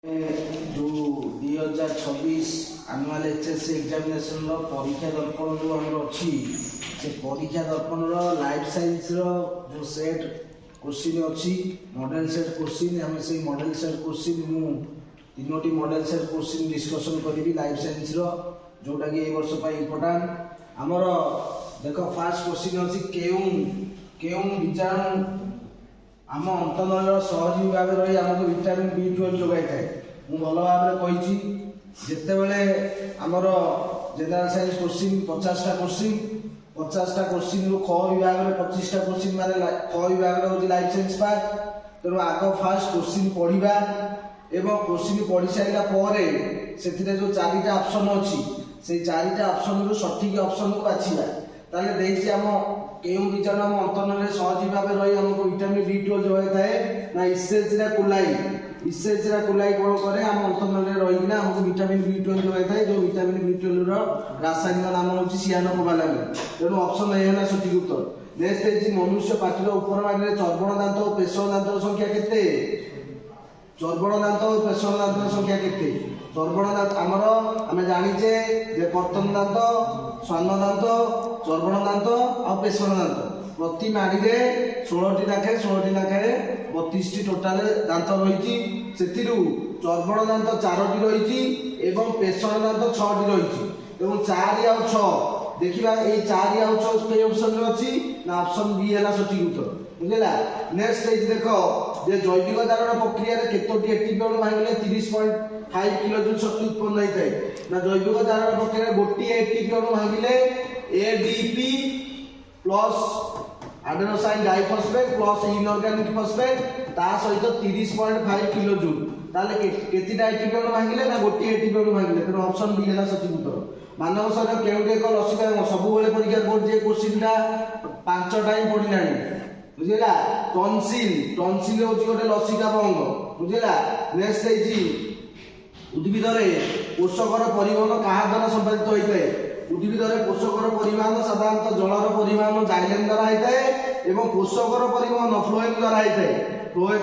जो 2026 annual HSC examination परीक्षा दर्पण जो आम अच्छी से परीक्षा दर्पण लाइफ साइंस जो सेट क्वेश्चन अच्छी मॉडल सेट क्वेश्चन आम से मॉडल सेट क्वेश्चन मु तीनोटी मॉडल सेट क्वेश्चन डिस्कशन करी लाइफ साइंस जोटा कि ए वर्ष इम्पोर्टाट आमर देख फास्ट क्वेश्चन अच्छी केउं बीजाणु आम अंतनल सहजीवी भाव रही आमको विटामिन B12 जोगाई थाए मु भल भाव कही जितेबले आमर जनरल साइंस क्वेश्चन 50टा क्वेश्चन 50टा क्वेश्चन रु ख विभाग में 25टा क्वेश्चन माने ख विभाग हूँ लाइफ साइंस पार्ट तेणु आग फास्ट क्वेश्चन पढ़ा एवं क्वेश्चन पढ़ी सारा पर से जो 4टा ऑप्शन अच्छी से 4टा ऑप्शन रु सठिक ऑप्शन को बाछिबा ताले देछि आम केउं बीजाणु आम अंतनल सहजीवी भाव रही आमको विटामिन B12 जोगाई थाए ना इसेचरा कुलाई कौन करे आम अंतनल रहीकिना आमको विटामिन B12 जोगाई थाए जो विटामिन B12 रो रासायनिक नाम होची सियानोकोबालामिन तेणु ऑप्शन ए है सठिक उत्तर नेक्स्ट है मनुष्य पाटीर ऊपर भाग चर्बण दांत और पेशल दांत संख्या केते चर्बण दांत और पेशल दांत संख्या केते चर्बण दांत आमर आम जानिचे जे कर्तन दांत स्वान दांत चर्बण दांत और पेशल दांत प्रति माड़ी 16टी लाखे 32टी टोटाल दांत रही चर्बण दांत 4टी रही एवं पेशल दांत 6टी रही 4 और 6 देखा ये 4 और 6 कई ऑप्शन अच्छी ना ऑप्शन बी है सठिक उत्तर बुझेगा नेक्स्ट देख जे जैविक दारण प्रक्रिया केतोटी एक्टिव अणु भांगिले 30.5 किलोजूल शक्ति उत्पन्न होता है ना जैविक दारण प्रक्रिया गोटे एक्टिव अणु भांगिले ADP plus adenosine diphosphate plus inorganic phosphate ता सहित 30.5 किलोजूल ताले केतिटा एक्टिव अणु भांगिले ना गोटे एक्टिव अणु भांगिले तेणु ऑप्शन बी है सठिक उत्तर मानव शरीर केउटे एक लसिका सब बेले परीक्षा बोर्ड जे क्वेश्चनटा 5 टाइम पढ़िलानी बुझेगा टॉन्सिल होची गोटे लसिका भंग बुझेगा नेक्स्ट है उद्भिद पोषकर परिवहन क्या द्वारा संपादित होता है उद्भिद पोषकर परिवहन साधारणतः जलर परिवहन जाइलेम द्वारा होता है एवं पोषकर परिवहन फ्लोएम द्वारा होता है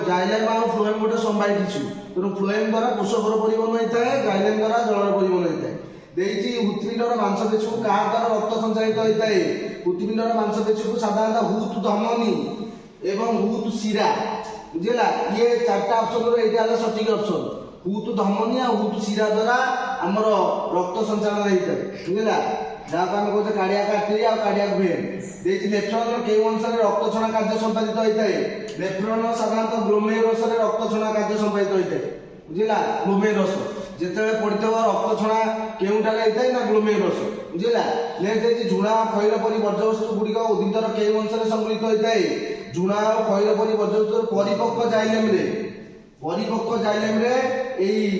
जाइलेम और फ्लोएम गोटे संबाइट इश्यू तेणु फ्लोएम द्वारा पोषकर परिवहन होता है जाइलेम द्वारा जलर परिवहन होता है हृत्पिंडर मांसपेशी को क्या द्वारा रक्त संचालित होता है हृत्पिंडर मांसपेशी को साधारणतः हूत धमनी एवं हूत शिरा बुझेगा ये 4टा ऑप्शन ये सठिक ऑप्शन हूत धमनी और हूत शिरा द्वारा आमर रक्त संचालन होता है बुझेगा जहाँ आम कहते कार्डियाक आर्टरी और कार्डियाक वेन नेफ्रॉन के अनुसार रक्त छणा कार्य संपादित होता है नेफ्रॉन साधारणतः ग्लोमेरुलस रक्त छणा कार्य संपादित होता है बुझेगा ग्लोमेरुलस जिते पड़ता रक्त छणा केउटा होता है ना ग्लोमेरुलस बुझेगा नेक्स्ट झुणा खैर परी वर्ज्यवस्तु गुड़िक उद्भिदर के अनुसार संग्रहित होता है झुणा और खैर परी वर्ज्यवस्तु परिपक्व जाइलेम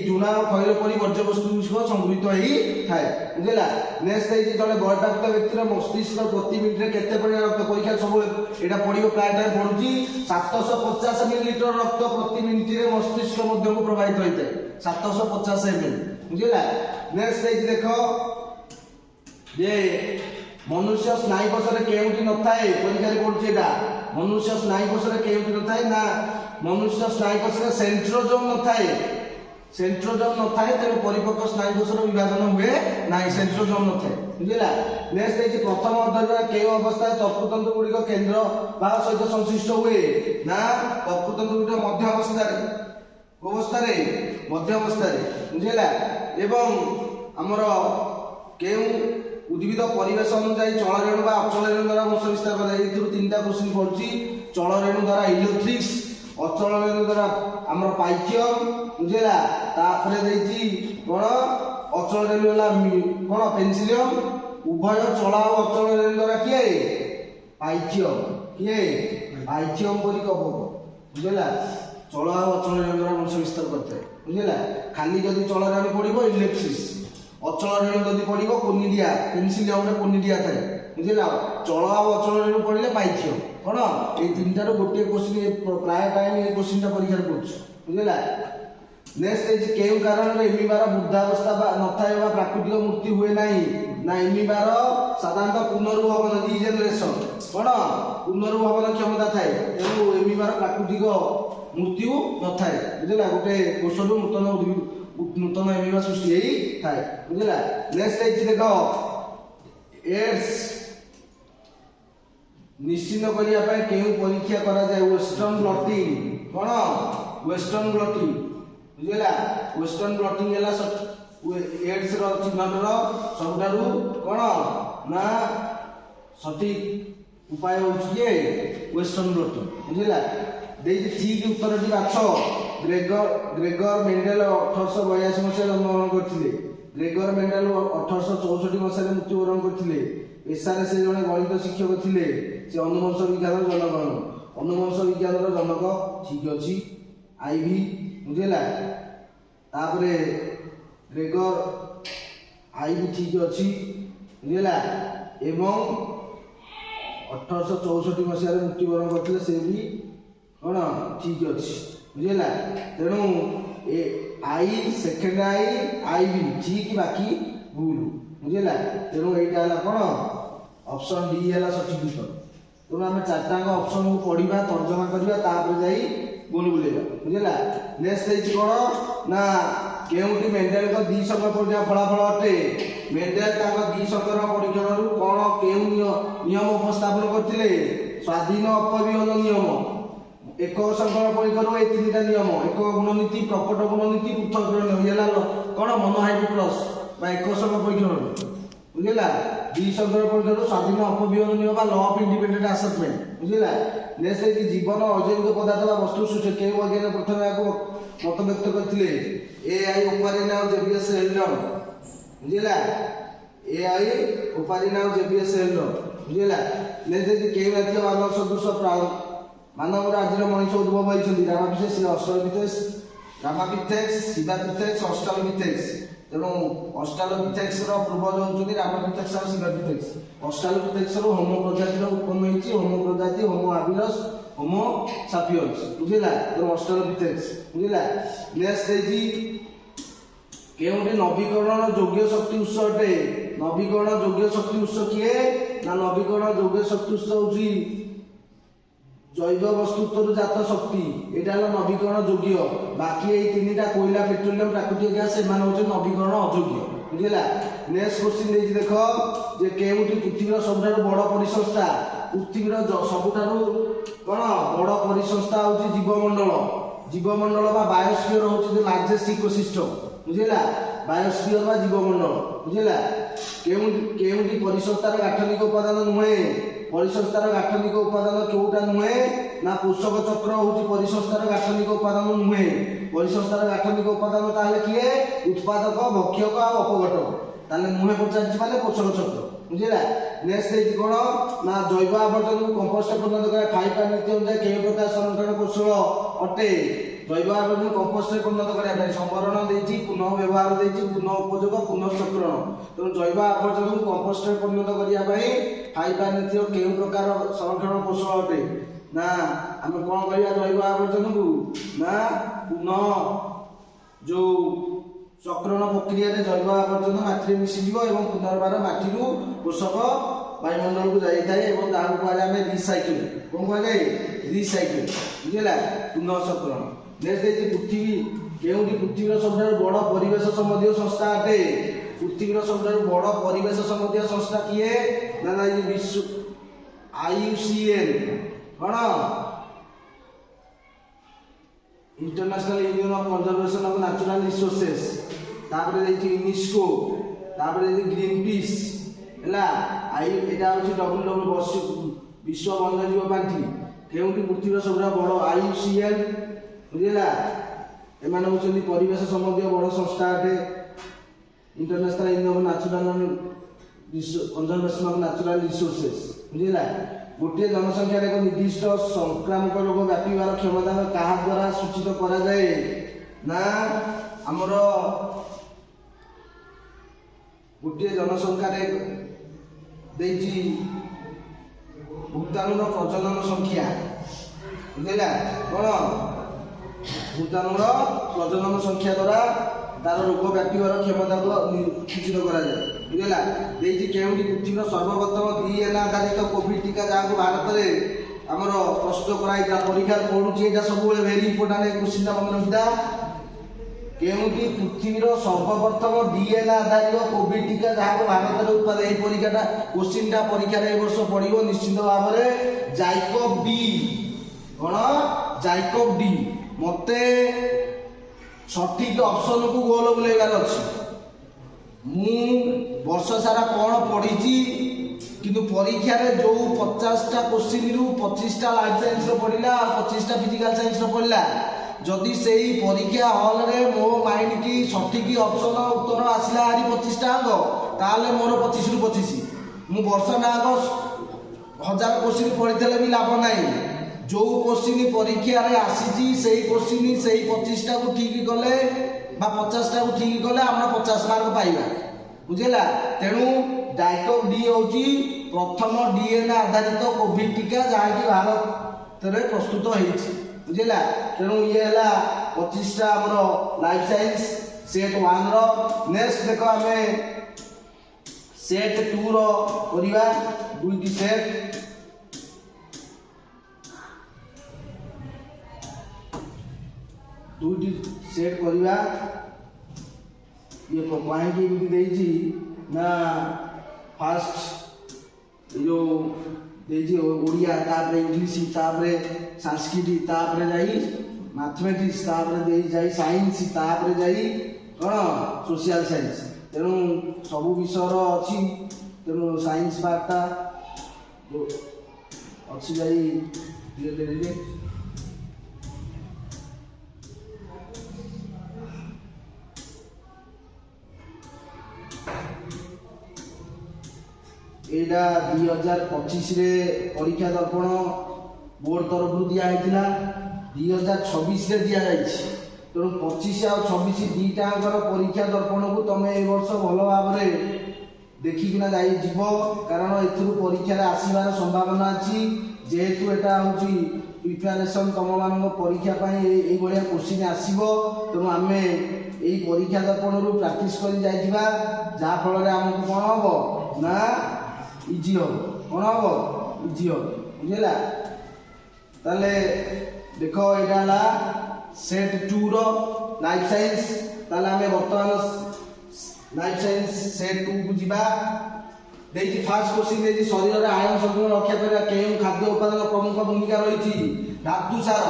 झुणा और खैर परी वर्ज्यवस्तु संग्रहित होता है बुझेगा नेक्स्ट है जड़े बयडाक्त व्यक्तिर मस्तिष्क प्रति मिनिट केते परिमाण रक्त परीक्षा सब यहाँ पड़ो प्राय टाइम पड़ुची 750 मिलीलिटर रक्त प्रति मिनिट मस्तिष्क मध्य को प्रभावित होता है 750 ml बुझेगा नेक्स्ट है देख ये मनुष्य स्नायुकोश केउटी न थाए परीक्षा पड़ुची मनुष्य स्नायुकोश केउटी न थाए ना मनुष्य स्नायुकोश सेंट्रोजोम न थाए सेंट्रोजोम न थाए तेणु परिपक्व स्नायुकोश विभाजन हुए ना सेंट्रोजोम न थाए बुझेगा नेक्स्ट है प्रथम अध्याय के अवस्था तर्कतंतु गुड़िक केन्द्र भाग सहित संश्लिष्ट हुए ना तर्कतंतु गुड़िक मध्य अवस्था बुझेगा एवं आमर केउ उद्भिद परिवेश अनुसार चल रेणु अचल रेणु द्वारा वंश विस्तार कर 3टा क्वेश्चन पड़ुची चल रेणु द्वारा इलेक्ट्रिक्स अचल रेणु द्वारा आमर पाइथियम बुझेगा कौन अचल रेणु कौन पेंसिलियम उभय चला और अचल रेणु द्वारा किए पाइथियम परी कवक बुझेगा चल और अचल रेणु द्वारा वंश विस्तार करते हैं बुझेगा खाली जदि चल रेणु पड़ो इलेक्ट्रिक्स अचल रेणु जदि पड़ो कोनिडिया पेंसिलियम कोनिडिया थाए बुझेगा चल और अचल रेणु पड़े पाइथियम कौन ये 3टार गोटे क्वेश्चन प्राय टाइम ये क्वेश्चन परीक्षा पड़ुछ बुझेगा नेक्स्ट है केउ कारण एमिबार वृद्धावस्था न थाए प्राकृतिक मृत्यु हुए ना एमिबार साधारणतः पुनर्भवन रिजेनरेशन कौन पुनर्भवन क्षमता थाए तेणु एमिबार प्राकृतिक मृत्यु न थाए बुझला गोटे कोषरु नूतन एमिबा सृष्टि हेई थाए बुझला। नेक्स्ट है देखो एड्स निश्चित करिया पाए केउ परीक्षा करा जाए वेस्टर्न ब्लटिंग कोन वेस्टर्न ब्लटिंग बुझला वेस्टर्न ब्लटिंग हला एड्स रो चिन्हटर सबठारु कोन ना सठिक उपाय होछि जे वेस्टर्न ब्लटिंग बुझला। देई ठीक उत्तर टी बाछ ग्रेगर मेंडेल 1882 मसीहा जन्मग्रहण करथिले। ग्रेगर मेंडेल 1864 मसीहा मृत्युवरण करथिले। एसारे से जने गणित शिक्षक थिले। से अनुवंश विज्ञान जनक अनुवंश विज्ञान जनक ठीक अछि आईवी बुझला। तापरे ग्रेगर आईवी ठीक अछि बुझला एवं 1864 मसीहा मृत्युवरण करथिले से भी कोन ठीक अछि बुझला। तेणु ए आई सेकेंड आईवी ठीक बाकी भूल बुझला। तेणु एटा हला कोन ऑप्शन डी हला सठिक उत्तर। तेणु आम चार्टा ऑप्शन को पढ़ा तर्जमा करवा तापर जाई गोल बुलेगा बुझला। नेक्स्ट है कौन ना केउटी मेंडेल को दी संख्या परीक्षा फलाफल अटे। मेंडेल ताको दी संख्या परीक्षण कौन केउ नियम उपस्थापन करथिले स्वाधीन अपव्यय नियम एक संख्या परीक्षण ए तीनटा नियम एक गुणनीति प्रकट गुणनीति पृथक नियम येला कौन मोनोहाइड्रोप्लस बा एक संख्या परीक्षण बुझला। दी संख्या परीक्षण स्वाधीन अपव्यय नियम बा लॉ ऑफ इंडिपेंडेंट असेसमेंट बुझला। नेक्स्ट है जीवन अजैविक पदार्थ बा वस्तु सृष्टि के वैज्ञानिक प्रथम याको मत व्यक्त करथिले एआई ओपारिना और जेबीएस हेल्डन बुझला। एआई ओपारिना और जेबीएस हेल्डन बुझला। नेक्स्ट है के मात्र मानव सदृश मानव राज्य मनुष्य उद्भव होइछन्ति रामापिथेक्स ऑस्ट्रालोपिथेक्स रामापिथेक्स शिवापिथेक्स ऑस्ट्रालोपिथेक्स। तेणु ऑस्ट्रालोपिथेक्स रो पूर्वज होउछन्ति रामापिथेक्स और शिवापिथेक्स। ऑस्ट्रालोपिथेक्स रो होमो प्रजाति रो उत्पन्न होइछि होमो प्रजाति होमो हाबिलस होमो सापियन्स बुझिला। तेणु ऑस्ट्रालोपिथेक्स बुझिला। नेक्स्ट है केउटी नवीकरण योग्य शक्ति उत्स अटे। नवीकरण योग्य शक्ति उत्स किए ना नवीकरण योग्य शक्ति उत्स होउछि जैव वस्तुत्व जात शक्ति एटा हला नवीकरण योग्य। बाकी ए तीनटा कोयला पेट्रोलियम प्राकृतिक गैस एमान होचे नवीकरण अयोग्य बुझिला। नेक्स्ट क्वेश्चन देछि देखो जे केउटी पृथ्वीर सबठारु बड़ परिसंस्था पृथ्वीर सबठारु कोन बड़ परिसंस्था होछि जीवमंडल। जीवमंडल बा बायोस्फीयर होछि द लार्जेस्ट इकोसिस्टम बुझिला। बायोस्फीयर बा जीवमंडल बुझिला। केउटी परिसंस्थार गाठनिक उपादान नुहे परिसंस्थार गाठनिक उपादान केउटा नुहे ना पोषक चक्र होछि परिसंस्थार गाठनिक उपादान नुहे। परिसंस्थार गाठनिक उपादान ताले किए उत्पादक भक्षक आ अपघटक ताले नुहे पचाछि माने पोषक चक्र बुझिला। नेक्स्ट है कोन ना जैव आवर्जन को कंपोस्ट परिणत करे फाइबर नीति अनुसार के प्रकार संरक्षण कौशल अटे। जैव आवर्जन कंपोस्ट परिणत करे संवरण देछि पुनः व्यवहार देछि पुनः उपयोग पुनः चक्रण। तो जैव आवर्जन को कंपोस्ट परिणत करिया पई फाइबर नीति के प्रकार संरक्षण कौशल अटे ना आम कौन करिया जैव आवर्जन को ना पुनः जो चक्रण प्रक्रिया रे जैव आवर्जन माटी मिसी जीव एवं पुनर्बार माटी रु पोषक वायुमंडल को जाई थाए एवं ताहा को आमे रिसाइकिल कोन को जाई रिसाइकिल बुझिला पुनः चक्रण। नेक्स्ट है पृथ्वी केउटी पृथ्वीर सबठारु बड़ परिवेश संबंधी संस्था अटे। पृथ्वीर सबठारु बड़ परिवेश संबंधी संस्था किए ना विश्व IUCN cone international union of conservation of natural resources. तापर देछि यूनेस्को तापर देछि ग्रीन पीस हला आई एटा होछि डब्ल्यूडब्ल्यू विश्व वन्यजीव पांठी केउटी पृथ्वीर सबरा बड़ आईयूसीएन बुझिला। एमान होछन्ति परिवेश संबंधी बड़ संस्था अटे। International union of natural conservation of natural resources बुझिला। गोटे जनसंख्यार एक निर्दिष्ट संक्रामक रोग व्यापार क्षमता क्या द्वारा सूचित करा जाए ना आमर गोटे जनसंख्यार देछि भूताणुर प्रजनन संख्या बुझिला कौन भूताणुर प्रजनन संख्या द्वारा तार रोग व्यापार क्षमता को सूचित करा जाए बुझिला। देछि केउटी पृथ्वीर सर्वप्रथम डीएनए आधारित कोविड टीका जहाँ भारत में आमर प्रस्तुत कराइला परीक्षा पड़ुची एटा सब वेरी इंपोर्टेंट क्वेश्चन मन रखिता केउटी पृथ्वीर सर्वप्रथम डीएनए आधारित कोविड टीका जहाँ भारत में उत्पादन यही परीक्षा क्वेश्चन परीक्षा ए वर्ष पड़ो निश्चित भाव में जाइकोव डी कौन जाइकोव डी मते सठिक ऑप्शन को गोल बुलेगार अच्छी मु वर्ष सारा कौन पढ़ी किंतु परीक्षा रे जो 50टा क्वेश्चन रु 25टा लाइफ साइंस पढ़ला 25टा फिजिकल साइंस पढ़ला जदि से ही परीक्षा हॉल रे मो माइंड की सठिक ऑप्शन उत्तर आसला हारी 25टा अंक ताले मोर 25 रु 25 मु वर्ष ना अंक 1000 क्वेश्चन पढ़ी भी लाभ नहीं जो क्वेश्चन परीक्षा रे आसी से क्वेश्चन से 25टा को ठीक कले 50टा को ठीक कले हम 50 मार्क पाइबा बुझेला तेणु जाइकोव डी होची प्रथम डीएनए आधारित कोविड टीका जहाँ कि भारत रे प्रस्तुत होइछि बुझेला तेणु ये हला 25टा हमर लाइफ साइंस सेट 1 रो नेक्स्ट देखो हमें सेट 2 रो करिवा दुईटी सेट दुईटी सेट करिवा ये कहीं एमती देजी ना फास्ट जो देजी ओडिया तापर इंग्लिश तापर संस्कृत तापर जाई मैथमेटिक्स तापर दे जाई साइंस तापर जाई कौन सोशल साइंस तेणु सब विषय अच्छी तेणु साइंस पार्टा अच्छी जाई धीरे धीरे एटा 2025 रे परीक्षा दर्पण बोर्ड तरफ दिया 2026 रे दिया जाइछि तेणु 25 और 26 दीटा परीक्षा दर्पण को तुम ए वर्ष भल भाव देखिकिना जाई जीव कारण एथुरु परीक्षा रे आसीबार संभावना अछि जेहेतु एटा होची प्रिपरेशन तुम मान परीक्षा ये भाया क्वेश्चन आसो तेणु आम यही परीक्षा दर्पण रु प्राक्टिस कर जाइथिबा जहाँ फल आमको कौन हम ना इजी हो कौन हम इजी हो बुझेगा ताले देख यहाँ सेट 2 रो लाइफ साइंस ताले आम बर्तमान लाइफ साइंस सेट 2 को जीवा देखिए फास्ट क्वेश्चन देखिए शरीर में आयन संतुलन रक्षा करने केउं खाद्य उत्पादन प्रमुख भूमिका रही धातु सार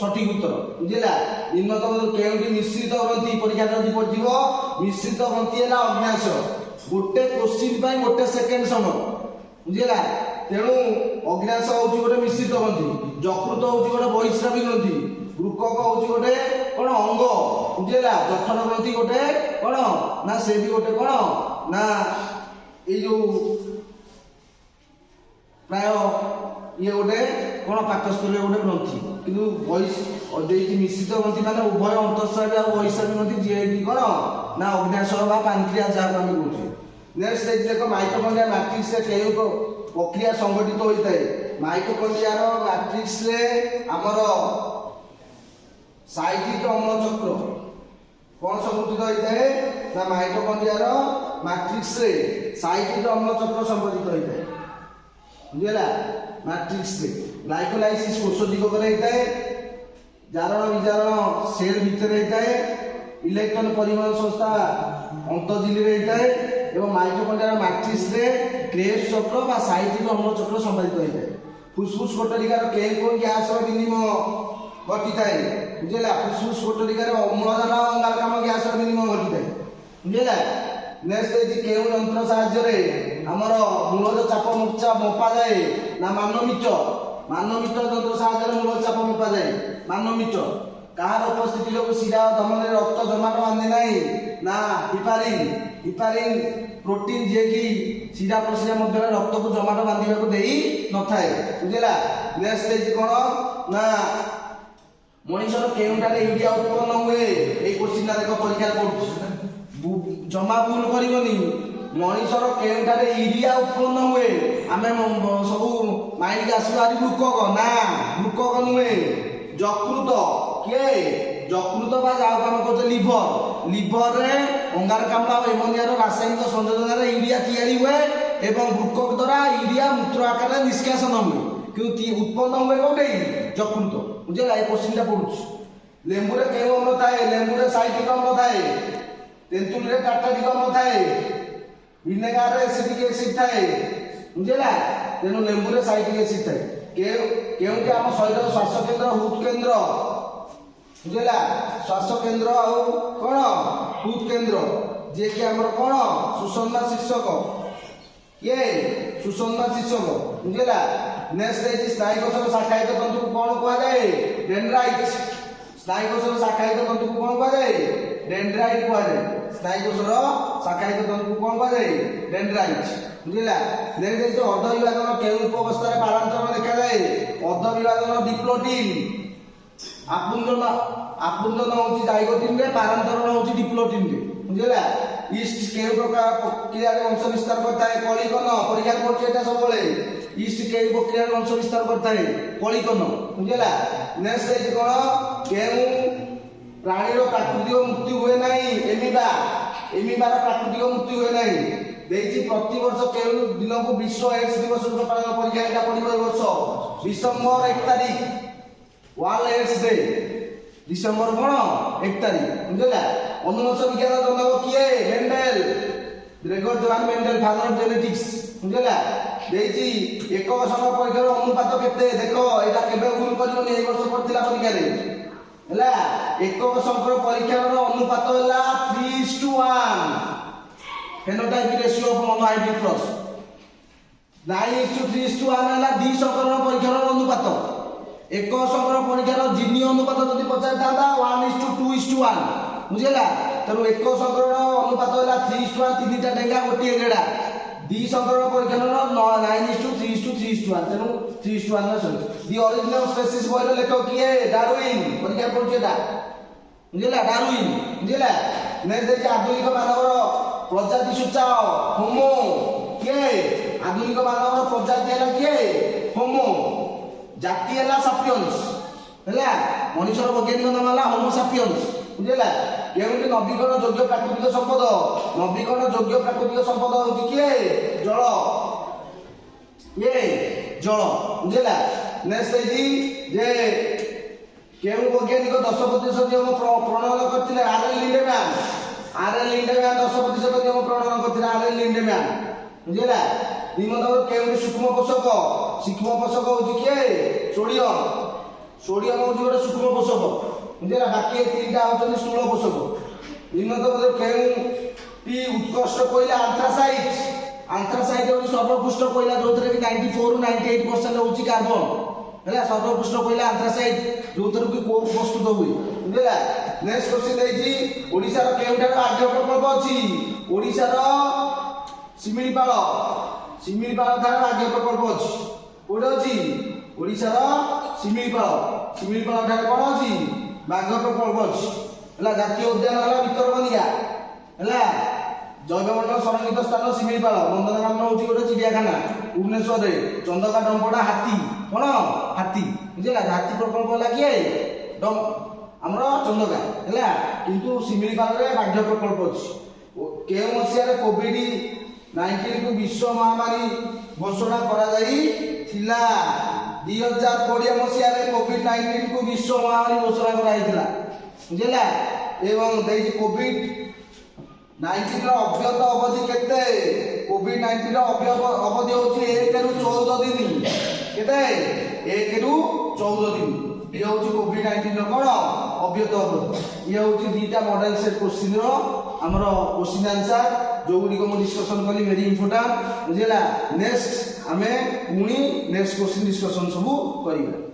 सठिक उत्तर बुझेगा निम्नतम केउंटी मिश्रित ग्रंथि परीक्षा पड़ो मिश्रित ग्रंथि है अग्नाश गोटे क्वेश्चन गोटे सेकेंड समय बुझेगा तेणु अग्नाश हूँ गोटे मिश्रित ग्रंथि यकृत हूँ गोटे बहिस्रावी ग्रंथि वृकक हूँ गोटे कौन अंग बुझेगा जठर ग्रंथि गोटे कौन ना से भी गोटे कौन ना ये जो प्राय ये गोटे कौन पाकस्थल गोटे ग्रंथि कि मिश्रित ग्रंथि मान उभय अंतःस्रावी और बहिस्रावी ग्रंथि जी कौन ना अग्नाशय बा पानक्रियास जहाँ आम कहे नेक्स्ट देख माइटोकॉन्ड्रिया मैट्रिक्स केउ प्रक्रिया संगठित होता है माइटोकॉन्ड्रिया मैट्रिक्स आमर साइक्लिक अम्ल चक्र कौन संगठित होता है ना माइटोकॉन्ड्रिया मैट्रिक्स साइक्लिक अम्ल चक्र संगठित होता है बुझेगा मैट्रिक्स ग्लाइकोलाइसिस कोष दिगक होता है जारण विजारण सेल भितर होता है इलेक्ट्रॉन परिवहन संस्था अंतजिली होता है एवं माइटोकॉन्ड्रिया मैट्रिक्स क्रेब्स चक्र बा साइक्लिक अम्ल चक्र संपादित होता है फुसफुस कोटरिकार केउं गैस विनिमय घटी थाए बुझेगा फुसफुस कोटरिकार अम्लजान अंगारकाम गैस विनिमय घटी थाए बुझेगा नेक्स्ट केउं यंत्र साहाय्य आमर मूलज चाप मोर्चा मपा जाए ना मानोमीटर यंत्र साहाय्य मूलज चाप मपा जाए मानोमीटर कहार उपस्थिति जो शिरा धमनी रक्त जमाट बांधे नहीं ना हिपारिन प्रोटीन जे कि शिरा प्रशिरा मध्य रक्त को जमाट बांधा को देई न थाए बुझेगा नेक्स्ट कौन ना मनीषर केउंटारे यूरिया उत्पन्न हुए ए क्वेश्चन देख परीक्षा पड़ुछि जमा भूल करनी मनीषर केउंटारे यूरिया उत्पन्न हुए आम सब माइंड के आसवा ग्लुकोक ना ग्लुकोक नुहे यकृत किए यकृत बा जहाँ आम कहे लिभर रे अंगारकाम्ल और एमोनिया रासायनिक संयोजन यूरिया तैयारी हुए ଏବଂ ବୃକକ ଦ୍ୱାରା ୟୁରିଆ ମୂତ୍ର ଆକାରରେ ନିଷ୍କାସନ ହୁଏ କିନ୍ତୁ ଉତ୍ପନ୍ନ ହୁଏ କୋଉଠି ଯକୃତ ବୁଝିଲା ଏ କୋଶ୍ଚିନ୍ଟା ପଡୁଛି ଲେମ୍ବୁରେ କେଉଁ ଅମ୍ଳ ଥାଏ ଲେମ୍ବୁରେ ସାଇଟ୍ରିକ୍ ଅମ୍ଳ ଥାଏ ତେନ୍ତୁଳିରେ ଟାର୍ଟାରିକ୍ ଅମ୍ଳ ଥାଏ ଭିନେଗାରରେ ଏସିଟିକ୍ ଏସିଡ୍ ଥାଏ ବୁଝିଲା ତେଣୁ ଲେମ୍ବୁରେ ସାଇଟ୍ରିକ୍ ଏସିଡ୍ ଥାଏ କେଉଁଠି ଆମ ଶରୀରର ଶ୍ୱାସ କେନ୍ଦ୍ର ହୃଦ କେନ୍ଦ୍ର ବୁଝିଲା ଶ୍ୱାସ କେନ୍ଦ୍ର ଆଉ କଣ ହୃଦ କେନ୍ଦ୍ର ଯିଏକି ଆମର କଣ ସୁଷମା ଶୀର୍ଷକ କିଏ ସୁଷମା ଶୀର୍ଷକ ବୁଝିଲା ନେକ୍ସଟ ଦେଇଛି ସ୍ନାୟୁକୋଷର ଶାଖାୟିତ ତନ୍ତୁକୁ କଣ କୁହାଯାଏ ଡେଣ୍ଡ୍ରାଇଟ ସ୍ନାୟୁକୋଷର ଶାଖାୟିତ ତନ୍ତୁକୁ କଣ କୁହାଯାଏ ଡେଣ୍ଡ୍ରାଇଟ କୁହାଯାଏ ସ୍ନାୟୁକୋଷର ଶାଖାୟିତ ତନ୍ତୁକୁ କଣ କୁହାଯାଏ ଡେଣ୍ଡ୍ରାଇଟ ବୁଝିଲା ନେକ୍ସଟ ଦେଇଛି ଅର୍ଦ୍ଧ ବିଭାଜନ କେଉଁ ଉପବସ୍ଥାରେ ପାରାନ୍ତରଣ ଦେଖାଯାଏ ଅର୍ଦ୍ଧ ବିଭାଜନ ଡିପ୍ଲୋଟିନ୍ ଆପୁଞ୍ଜନ ହଉଛି ଜାଇଗୋଟିନ୍ ରେ ପାରାନ୍ତରଣ ହଉଛି ଡିପ୍ଲୋଟିନ୍ ରେ ବୁଝିଲା ଇଷ୍ଟ କେଉଁ ପ୍ରକାର ପ୍ରକ୍ରିୟାରେ ବଂଶ ବିସ୍ତାର କରିଥାଏ କଳିକନ ପରୀକ୍ଷା କରୁଛି ଏଟା ସବୁବେଳେ ଇଷ୍ଟ କେଉଁ ପ୍ରକ୍ରିୟାରେ ବଂଶ ବିସ୍ତାର କରିଥାଏ କଳିକନ ବୁଝିଲା ନେକ୍ସଟ ଦେଇଛି କଣ କେଉଁ ପ୍ରାଣୀର ପ୍ରାକୃତିକ ମୃତ୍ୟୁ ହୁଏ ନାହିଁ ଏମିବାର ପ୍ରାକୃତିକ ମୃତ୍ୟୁ ହୁଏ ନାହିଁ ଦେଇଛି ପ୍ରତିବର୍ଷ କେଉଁ ଦିନକୁ ବିଶ୍ୱ ଏଡ୍ସ ଦିବସ ରୂପେ ପାଳନ ପରୀକ୍ଷା ଏଟା ପଡିବ ଏ ବର୍ଷ ଡିସେମ୍ବର 1 ତାରିଖ ୱାର୍ଲ୍ଡ ଏଡ୍ସ ଡେ ডিসেম্বর কোন 1 তারিখ বুঝলা অনুবংশ বিজ্ঞান জনক কিয়ে Mendel Gregor Johann Mendel father of genetics বুঝলা দেইছি একক সংখ্যক পরীক্ষার অনুপাত কেতে দেখো এটা কেবে ভুল করিবনি এই বর্ষ পড়তিলা পরীক্ষারে হেলা একক সংখ্যক পরীক্ষার অনুপাত হলা 3:1 phenotype ratio of monohydric plus 9:3:1 হলা দ্বি সংকরণ পরীক্ষার অনুপাত एक संग्रह परीक्षार जिनी अनुपात जदि पचार था 1:2:1 बुझेगा तेणु एक संग्रह अनुपात है 3:1 तीन डेंगा गोटे गेड़ा दि संग्रह परीक्षार 9:3:3:1 तेणु 3:1 दि ओरिजिनल स्पेसीज बॉय लेखक किए डार्विन परीक्षा पड़छे दा बुझेला डार्विन बुझेला नेक्स्ट देखि आधुनिक मानवर प्रजाति सूचाओ होमो किए आधुनिक मानवर प्रजाति है किए होमो जाति है सापियंस है मनुष्य वैज्ञानिक नाम है होमो सापियंस बुझेगा केउंटी नवीकरण योग्य प्राकृतिक संपद नवीकरण योग्य प्राकृतिक संपद होची किए जल ये जल बुझेगा नेक्स्ट है जे केउ वैज्ञानिक 10% नियम प्रणयन करथिले आरएल लिंडेमैन 10% नियम प्रणयन करथिले आरएल लिंडेमैन बुझेगा निमंतर केउंटी सूक्ष्म पोषक होची किए सोडियम होची गोटे सूक्ष्म पोषक बुझेगा बाकी तीनटा होचनी स्थूल पोषक निमंतर केउंटी उत्कृष्ट कोयला आंथ्रासाइट होची सर्वोत्कृष्ट कोयला जोथरे कि 94 98% होची कार्बन हैला सर्वोत्कृष्ट कोयला आंथ्रासाइट जोथरे कि कोक प्रस्तुत हुए बुझेगा नेक्स्ट क्वेश्चन देछि ओडिसा रो केउठार आज्ञा प्रकल्प अछि ओडिसा रो सिमिलीपाल थार आज्ञा प्रकल्प अछि कोड अछि ओडिसा रो सिमिलीपाल थार कोन अछि बाघ प्रकल्प अछि हैला जातीय उद्यान हला भितरकनिका हैला जैवमंडल संरक्षित स्थान सिमिलीपाल नंदनकानन होची गोटे चिड़ियाखाना भुवनेश्वर रे चंदका डंपडा हाथी कोन हाथी बुझिला हाथी प्रकल्प हला किए हमरो चंदका हैला किंतु सिमिलीपाल रे बाघ प्रकल्प अछि केउ मसिया रे कोविड 19 को विश्व महामारी घोषणा करा जाई थिला 2020 मसिया रे कोविड 19 को विश्व महामारी घोषणा करा हितला बुझिला एवं देई कोविड 19 रो अव्यत अवधि केते कोविड 19 रो अवधि होची 1 रु 14 दिन केते 1 रु 14 दिन ये होची कोविड 19 रो कोन अव्यत अवधि ये होची दीटा मॉडल सेट क्वेश्चन रो हमरो क्वेश्चन आंसर जो गुडी को डिस्कशन कली वेरी इंपोर्टेंट बुझिला नेक्स्ट हमें पुनी नेक्स्ट क्वेश्चन डिस्कशन सब करिबा।